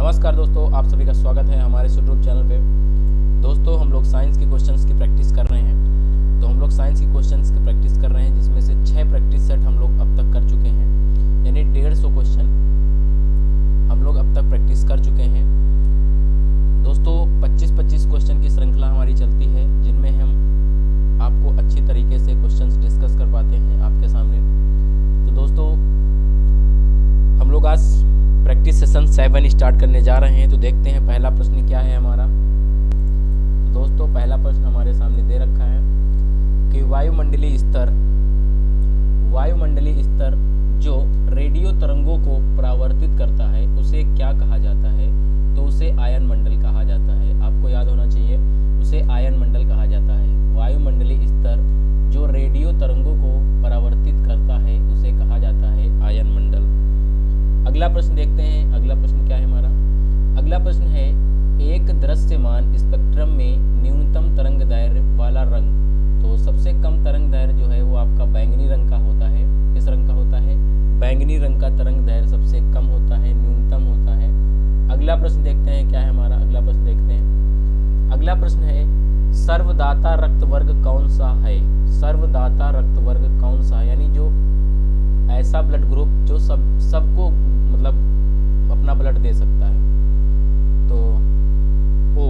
नमस्कार दोस्तों, आप सभी का स्वागत है हमारे यूट्यूब चैनल पे। दोस्तों हम लोग साइंस के क्वेश्चंस की प्रैक्टिस कर रहे हैं। तो हम लोग साइंस की क्वेश्चंस की प्रैक्टिस कर रहे हैं, जिसमें से 6 प्रैक्टिस सेट हम लोग अब तक कर चुके हैं, यानी 150 क्वेश्चन हम लोग अब तक प्रैक्टिस कर चुके हैं। दोस्तों 25-25 क्वेश्चन की श्रृंखला हमारी चलती है, जिनमें हम आपको अच्छी तरीके से क्वेश्चंस डिस्कस कर पाते हैं आपके सामने। तो दोस्तों हम लोग आज प्रैक्टिस सेशन 7 स्टार्ट करने जा रहे हैं। तो देखते हैं पहला प्रश्न क्या है हमारा। तो दोस्तों पहला प्रश्न हमारे सामने दे रखा है कि वायुमंडलीय स्तर जो रेडियो तरंगों को परावर्तित करता है उसे क्या कहा जाता है? तो उसे आयन मंडल कहा जाता है। आपको याद होना चाहिए, उसे आयन मंडल कहा जाता है। वायुमंडलीय स्तर जो रेडियो तरंगों को परावर्तित करता है उसे कहा जाता है आयन मंडल। अगला प्रश्न देखते हैं। अगला प्रश्न क्या है हमारा? अगला प्रश्न है, एक दृश्यमान स्पेक्ट्रम में न्यूनतम तरंग दैर्घ्य वाला रंग। तो सबसे कम तरंग दैर्घ्य जो है वो आपका बैंगनी रंग का होता है। किस रंग का होता है? बैंगनी रंग का तरंग दैर्घ्य सबसे कम होता है, न्यूनतम होता है। अगला प्रश्न देखते हैं क्या है हमारा। अगला प्रश्न देखते हैं। अगला प्रश्न है, सर्वदाता रक्त वर्ग कौन सा है? सर्वदाता रक्त वर्ग कौन सा है? यानी जो ऐसा ब्लड ग्रुप जो सबको मतलब अपना ब्लड दे सकता है। तो ओ।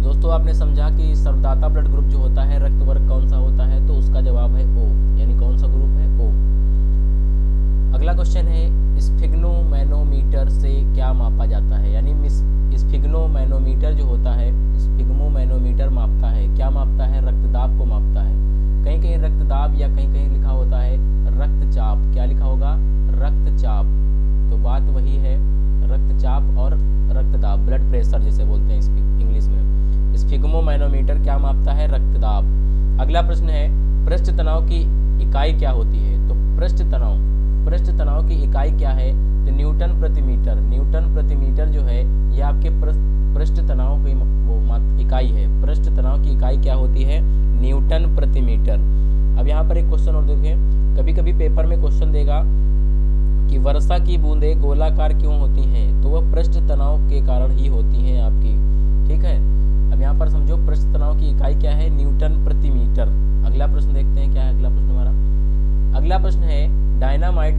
दोस्तों आपने समझा कि सर्वदाता ब्लड ग्रुप जो होता है रक्त वर्ग कौन सा होता है? तो उसका जवाब है ओ, यानी कौन सा ग्रुप है? ओ। अगला क्वेश्चन है, स्फिग्मोमैनोमीटर से क्या मापा जाता है? यानी स्फिग्मोमैनोमीटर जो होता है, स्फिग्मोमैनोमीटर मापता है, क्या मापता है? रक्तदाब को मापता है। कहीं कहीं रक्तदाब या कहीं कहीं लिखा होता है रक्तचाप। क्या लिखा होगा? रक्तचाप। तो बात वही है, रक्तचाप और रक्तदाब, ब्लड प्रेशर जिसे बोलते हैं इंग्लिश में। स्फिग्मोमैनोमीटर क्या मापता है? रक्तदाब। अगला प्रश्न है, पृष्ठ तनाव की इकाई क्या होती है? तो पृष्ठ तनाव की इकाई क्या है? तो न्यूटन प्रति मीटर। न्यूटन प्रति मीटर जो है ये आपके पृष्ठ तनाव की इकाई है। पृष्ठ तनाव की इकाई क्या होती है? न्यूटन प्रति मीटर। अब यहाँ पर एक क्वेश्चन और देखें, कभी कभी पेपर में क्वेश्चन देगा कि वर्षा की बूंदें गोलाकार क्यों होती हैं? तो वह पृष्ठ तनाव के कारण ही होती हैं आपकी। ठीक है, अब यहाँ पर समझो पृष्ठ तनाव की इकाई क्या है? न्यूटन प्रति मीटर। अगला प्रश्न देखते हैं क्या है अगला प्रश्न हमारा। अगला प्रश्न है, डायनामाइट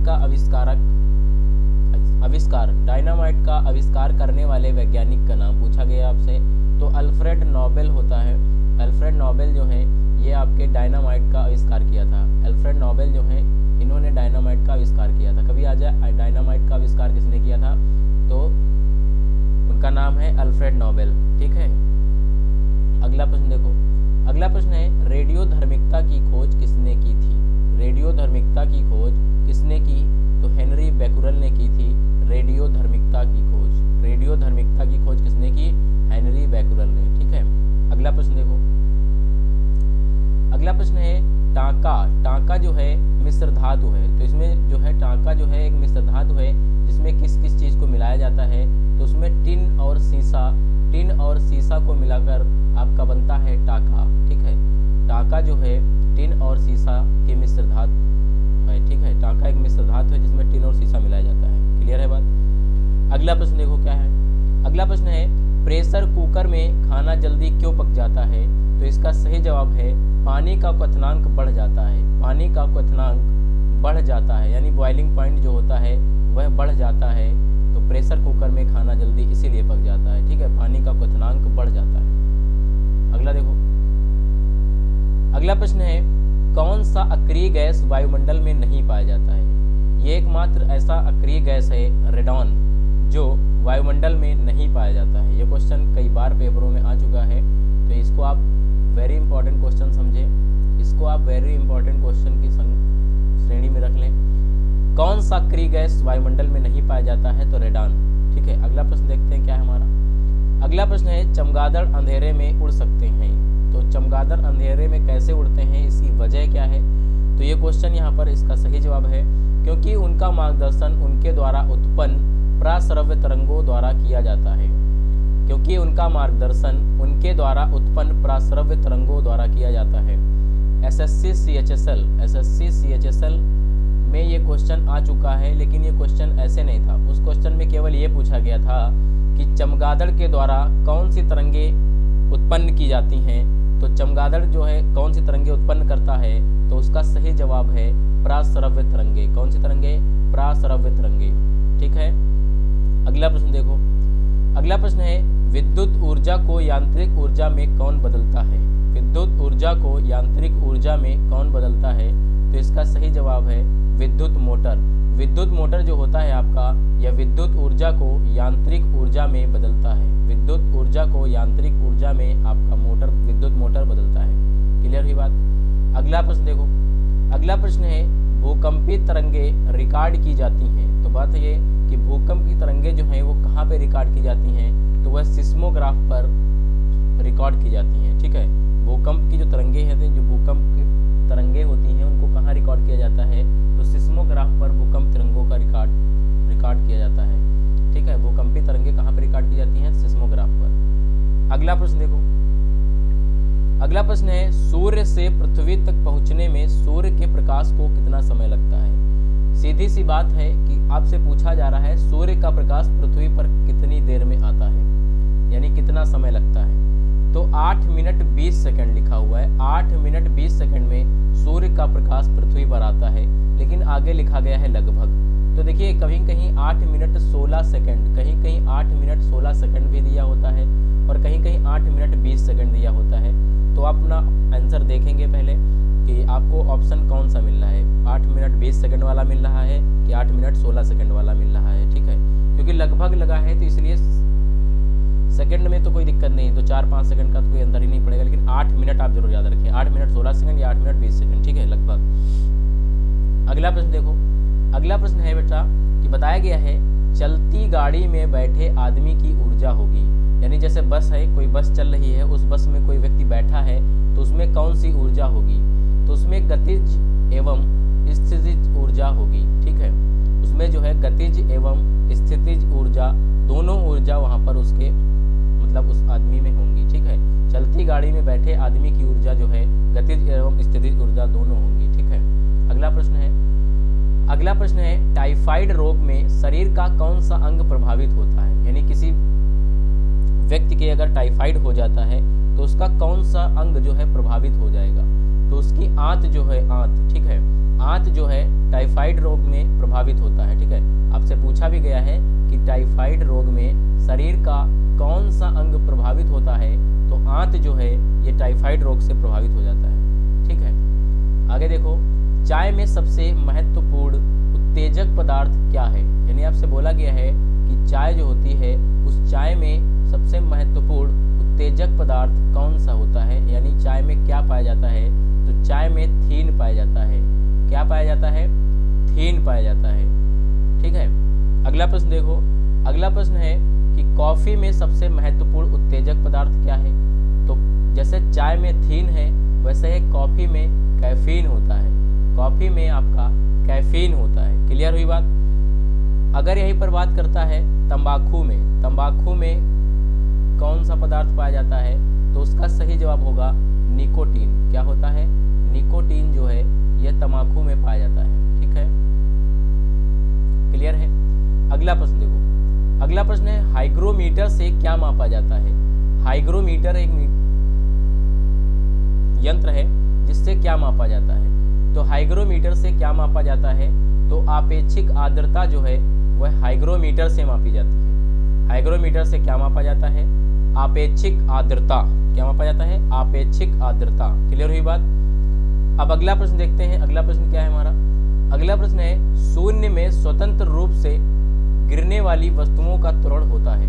का आविष्कार करने वाले वैज्ञानिक का नाम पूछा गया आपसे। तो अल्फ्रेड नोबेल होता है। अल्फ्रेड नोबेल जो है ये आपके डायनामाइट का आविष्कार किया था। अल्फ्रेड नोबेल जो है इन्होंने डायनामाइट का आविष्कार किया था। कभी आ जाए, डायनामाइट का आविष्कार किसने किया था? तो उनका नाम है अल्फ्रेड नोबेल। ठीक है, अगला प्रश्न देखो। अगला प्रश्न है, रेडियोधर्मिता की खोज किसने की थी? रेडियोधर्मिता की खोज किसने की? तो हेनरी बैकुरल ने की थी रेडियोधर्मिता की खोज। रेडियोधर्मिता की खोज किसने की? हेनरी बैकुरल ने। ठीक है, अगला प्रश्न देखो। अगला प्रश्न है, टांका जो है मिश्र धातु है। तो इसमें जो है टांका जो है एक मिश्र धातु है, जिसमें किस किस चीज को मिलाया जाता है? तो उसमें टिन और सीसा को मिलाकर आपका बनता है टांका। ठीक है, टांका जो है टिन और सीसा की मिश्र धातु है। ठीक है, टांका एक मिश्र धातु है जिसमें टिन और सीसा मिलाया जाता है। क्लियर है बात? अगला प्रश्न देखो क्या है। अगला प्रश्न है, प्रेशर कुकर में खाना जल्दी क्यों पक जाता है? तो इसका सही जवाब है पानी का क्वथनांक बढ़ जाता है। पानी का क्वथनांक बढ़ जाता है, यानी बॉइलिंग पॉइंट जो होता है वह बढ़ जाता है। तो प्रेशर कुकर में खाना जल्दी इसीलिए पक जाता है। ठीक है, पानी का क्वथनांक बढ़ जाता है। अगला देखो। अगला प्रश्न है, कौन सा अक्रिय गैस वायुमंडल में नहीं पाया जाता है? ये एकमात्र ऐसा अक्रिय गैस है रेडॉन जो वायुमंडल में नहीं पाया जाता है। ये क्वेश्चन कई बार पेपरों में आ चुका है, तो इसको आप वेरी इंपॉर्टेंट क्वेश्चन समझें। इसको आप वेरी इंपॉर्टेंट क्वेश्चन की श्रेणी में रख लें। कौन सा अक्रिय गैस वायुमंडल में नहीं पाया जाता है? तो रेडॉन। ठीक है, अगला प्रश्न देखते हैं क्या है हमारा। अगला प्रश्न है, चमगादड़ अंधेरे में उड़ सकते हैं। तो चमगादड़ अंधेरे में कैसे उड़ते हैं, इसकी वजह क्या है? तो ये क्वेश्चन यहाँ पर इसका सही जवाब है क्योंकि उनका मार्गदर्शन उनके द्वारा उत्पन्न प्राश्रव्य तरंगों द्वारा किया जाता है। क्योंकि उनका मार्गदर्शन उनके द्वारा उत्पन्न प्राश्रव्य तरंगों द्वारा किया जाता है। SSC CHSL में ये क्वेश्चन आ चुका है, लेकिन ये क्वेश्चन ऐसे नहीं था। उस क्वेश्चन में केवल ये पूछा गया था कि चमगादड़ के द्वारा कौन सी तरंगे उत्पन्न की जाती हैं। तो चमगादड़ जो है कौन सी तरंगे उत्पन्न करता है, तो उसका सही जवाब है प्राश्रव्य तरंगे। कौन सी तरंगे? प्राश्रव्य तरंगे। ठीक है, अगला प्रश्न देखो। अगला प्रश्न है विद्युत ऊर्जा को यांत्रिक ऊर्जा में कौन बदलता है? विद्युत ऊर्जा को यांत्रिक ऊर्जा में कौन बदलता है? तो इसका सही जवाब है विद्युत मोटर। विद्युत मोटर जो होता है आपका, यह विद्युत ऊर्जा को यांत्रिक ऊर्जा में बदलता है। विद्युत ऊर्जा को यांत्रिक ऊर्जा में आपका मोटर, विद्युत मोटर बदलता है। क्लियर हुई बात? अगला प्रश्न देखो। अगला प्रश्न है भूकंपी तरंगे रिकॉर्ड की जाती हैं। तो बात ये कि भूकंप की तरंगे जो हैं वो कहाँ पे रिकॉर्ड की जाती हैं? तो वह सिस्मोग्राफ पर रिकॉर्ड की जाती हैं। ठीक है, भूकंप की जो तरंगे हैं, जो भूकंप की तरंगे होती हैं, उनको कहाँ रिकॉर्ड किया जाता है? तो सिस्मोग्राफ पर भूकंप तरंगों का रिकॉर्ड किया जाता है। ठीक है, भूकंपी तरंगे कहाँ पर रिकॉर्ड की जाती हैं? सिस्मोग्राफ पर। अगला प्रश्न देखो। अगला प्रश्न है सूर्य से पृथ्वी तक पहुंचने में सूर्य के प्रकाश को कितना समय लगता है? सीधी सी बात है कि आपसे पूछा जा रहा है सूर्य का प्रकाश पृथ्वी पर कितनी देर में आता है, यानी कितना समय लगता है। तो 8 मिनट 20 सेकंड लिखा हुआ है। 8 मिनट 20 सेकंड में सूर्य का प्रकाश पृथ्वी पर आता है, लेकिन आगे लिखा गया है लगभग। तो देखिए कहीं कहीं 8 मिनट 16 सेकंड, कहीं कहीं 8 मिनट 16 सेकंड भी दिया होता है और कहीं कहीं 8 मिनट 20 सेकंड दिया होता है। तो आप अपना आंसर देखेंगे पहले कि आपको ऑप्शन कौन सा मिल रहा है, 8 मिनट 20 सेकंड वाला मिल रहा है कि 8 मिनट 16 सेकंड वाला मिल रहा है। ठीक है, क्योंकि लगभग लगा है तो इसलिए सेकंड में तो कोई दिक्कत नहीं, तो 4-5 सेकंड का तो कोई अंतर ही नहीं पड़ेगा, लेकिन 8 मिनट आप जरूर याद रखें, 8 मिनट 16 सेकंड या 8 मिनट 20 सेकंड। ठीक है, लगभग। अगला प्रश्न देखो। अगला प्रश्न है बेटा कि बताया गया है चलती गाड़ी में बैठे आदमी की ऊर्जा होगी, यानी जैसे बस है, कोई बस चल रही है, उस बस में कोई व्यक्ति बैठा है तो उसमें कौन सी ऊर्जा होगी? तो उसमें गतिज एवं स्थितिज ऊर्जा होगी। ठीक है, उसमें जो है गतिज एवं स्थितिज ऊर्जा, दोनों ऊर्जा वहाँ पर उसके मतलब उस आदमी में होंगी। ठीक है, चलती गाड़ी में बैठे आदमी की ऊर्जा जो है गतिज एवं स्थितिज ऊर्जा दोनों होंगी। ठीक है, अगला प्रश्न है। अगला प्रश्न है टाइफाइड रोग में शरीर का कौन सा अंग प्रभावित होता है? यानी किसी व्यक्ति के अगर टाइफाइड हो जाता है तो उसका कौन सा अंग जो है प्रभावित हो जाएगा? तो उसकी आंत जो है, आंत। ठीक है, आंत जो है टाइफाइड रोग में प्रभावित होता है। ठीक है, आपसे पूछा भी गया है कि टाइफाइड रोग में शरीर का कौन सा अंग प्रभावित होता है? तो आंत जो है ये टाइफाइड रोग से प्रभावित हो जाता है। ठीक है, आगे देखो। चाय में सबसे महत्वपूर्ण उत्तेजक पदार्थ क्या है? यानी आपसे बोला गया है कि चाय जो होती है उस चाय में सबसे महत्वपूर्ण उत्तेजक पदार्थ कौन सा होता है? यानी चाय में क्या पाया जाता है? तो चाय में थीन पाया जाता है। क्या पाया जाता है? थीन पाया जाता है। ठीक है, अगला प्रश्न देखो। अगला प्रश्न है कि कॉफी में सबसे महत्वपूर्ण उत्तेजक पदार्थ क्या है? तो जैसे चाय में थीन है वैसे ही कॉफी में कैफीन होता है। कॉफी में आपका कैफीन होता है। क्लियर हुई बात? अगर यहीं पर बात करता है तंबाकू में, तंबाकू में कौन सा पदार्थ पाया जाता है? तो उसका सही जवाब होगा निकोटीन। क्या होता है? निकोटीन जो है यह तंबाकू में पाया जाता है। ठीक है, क्लियर है? अगला प्रश्न देखो। अगला प्रश्न है हाइग्रोमीटर से क्या मापा जाता है? हाइग्रोमीटर एक यंत्र है जिससे क्या मापा जाता है? तो हाइग्रोमीटर से क्या मापा जाता है? तो आपेक्षिक आर्द्रता जो है वह हाइग्रोमीटर से मापी जाती है। हाइग्रोमीटर से क्या मापा जाता है? आपेक्षिक आर्द्रता। क्या मापा जाता है? आपेक्षिक आर्द्रता। क्लियर हुई बात? अब अगला प्रश्न देखते हैं। अगला प्रश्न क्या है हमारा? अगला प्रश्न है शून्य में स्वतंत्र रूप से गिरने वाली वस्तुओं का त्वरण होता है।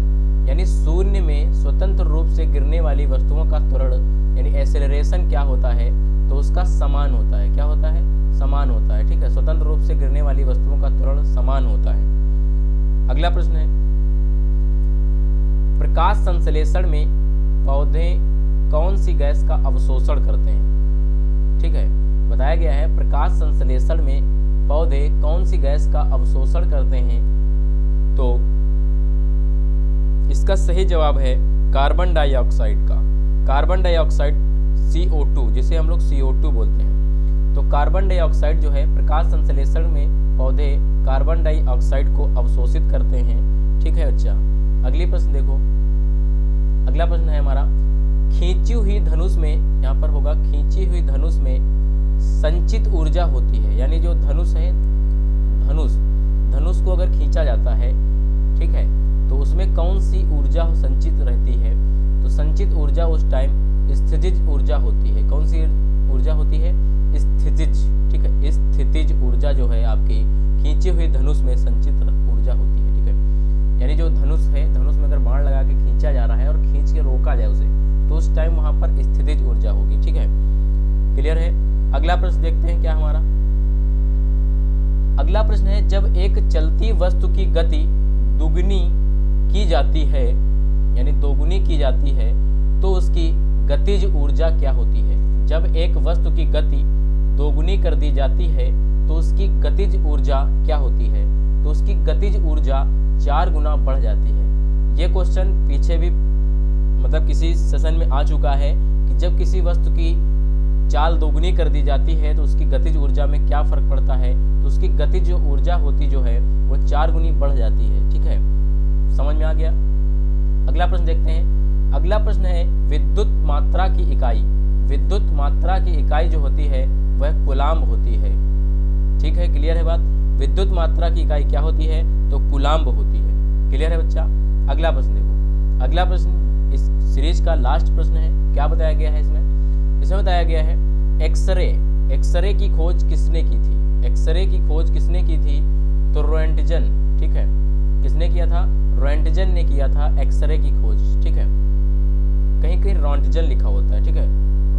यानी शून्य में स्वतंत्र रूप से गिरने वाली वस्तुओं का त्वरण यानी एक्सेलरेशन क्या होता है? तो उसका समान होता है। क्या होता है? समान होता है। ठीक है, स्वतंत्र रूप से गिरने वाली वस्तुओं का त्वरण समान होता है। अगला प्रश्न है प्रकाश संश्लेषण में पौधे कौन सी गैस का अवशोषण करते हैं? ठीक है, बताया गया है प्रकाश संश्लेषण में पौधे कौन सी गैस का अवशोषण करते हैं? तो इसका सही जवाब है कार्बन डाइऑक्साइड का। कार्बन डाइऑक्साइड CO2, जिसे हम लोग CO2 बोलते हैं। तो कार्बन डाइऑक्साइड जो है प्रकाश संश्लेषण में पौधे कार्बन डाइऑक्साइड को अवशोषित करते हैं। ठीक है बच्चा, अगली प्रश्न देखो। अगला प्रश्न है हमारा, खींची हुई धनुष में, यहाँ पर होगा खींची हुई धनुष में संचित ऊर्जा होती है। यानी जो धनुष है, धनुष को अगर खींचा जाता है, ठीक है, तो उसमें कौन सी ऊर्जा संचित रहती है? तो संचित ऊर्जा उस टाइम स्थितिज ऊर्जा होती है। कौन सी ऊर्जा होती है? स्थितिज। ठीक है, स्थितिज ऊर्जा जो है आपकी खींची हुई धनुष में संचित ऊर्जा होती है। ठीक है, यानी जो धनुष है, धनुष में अगर बाण लगा के खींचा जा रहा है और खींच के रोका जाए उसे, तो उस टाइम वहां पर स्थितिज ऊर्जा होगी। ठीक है, क्लियर है। अगला प्रश्न देखते हैं क्या हमारा। अगला प्रश्न है, जब एक चलती वस्तु की गति दुगनी की जाती है, यानी दोगुनी की जाती है, तो उसकी गतिज ऊर्जा क्या होती है? जब एक वस्तु की गति दोगुनी कर दी जाती है तो उसकी गतिज ऊर्जा क्या होती है? तो उसकी गतिज ऊर्जा 4 गुना बढ़ जाती है। ये क्वेश्चन पीछे भी मतलब किसी सेशन में आ चुका है कि जब किसी वस्तु की चाल दोगुनी कर दी जाती है तो उसकी गतिज ऊर्जा में क्या फर्क पड़ता है? तो उसकी गतिज जो ऊर्जा होती जो है वो 4 गुनी बढ़ जाती है। ठीक है, समझ में आ गया। अगला प्रश्न देखते हैं। अगला प्रश्न है, विद्युत मात्रा की इकाई। विद्युत मात्रा की इकाई जो होती है वह कूलाम्ब होती है। ठीक है, क्लियर है बात। विद्युत मात्रा की इकाई क्या होती है? तो कूलाम्ब होती है। क्लियर है बच्चा। अगला प्रश्न देखो। अगला प्रश्न इस सीरीज का लास्ट प्रश्न है। क्या बताया गया है इसमें? इसमें बताया गया है एक्सरे की खोज किसने की थी? एक्सरे की खोज किसने की थी? तो रोएंटजन। ठीक है, किसने किया था? रोएंटजन ने किया था एक्सरे की खोज। ठीक है, कहीं कहीं रोएंटजन लिखा होता है। ठीक है,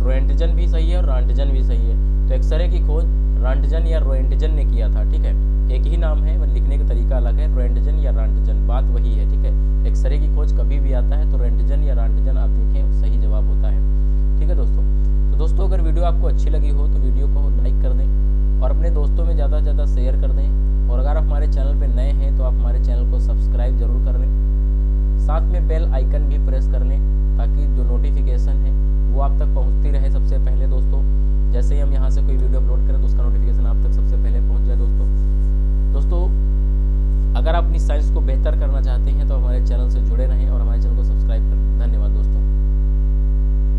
रोएंटजन भी सही है और रोएंटजन भी सही है। तो एक्सरे की खोज रोएंटजन या रोएंटजन ने किया था। ठीक है, एक ही नाम है, मतलब लिखने का तरीका अलग है, रोएंटजन या रोएंटजन, बात वही है। ठीक है, एक्सरे की खोज कभी भी आता है तो रोएंटजन या रोएंटजन आप देखें, सही जवाब होता है। ठीक है दोस्तों, तो दोस्तों अगर वीडियो आपको अच्छी लगी हो तो वीडियो को लाइक कर दें और अपने दोस्तों में ज़्यादा से ज़्यादा शेयर कर दें। और अगर आप हमारे चैनल पर नए हैं तो आप हमारे चैनल को सब्सक्राइब जरूर कर लें, साथ में बेल आइकन भी प्रेस कर लें ताकि जो नोटिफिकेशन है वो आप तक पहुंचती रहे सबसे पहले। दोस्तों जैसे ही हम यहाँ से कोई वीडियो अपलोड करें तो उसका नोटिफिकेशन आप तक सबसे पहले पहुंच जाए। दोस्तों अगर आप अपनी साइंस को बेहतर करना चाहते हैं तो हमारे चैनल से जुड़े रहें और हमारे चैनल को सब्सक्राइब करें। धन्यवाद दोस्तों।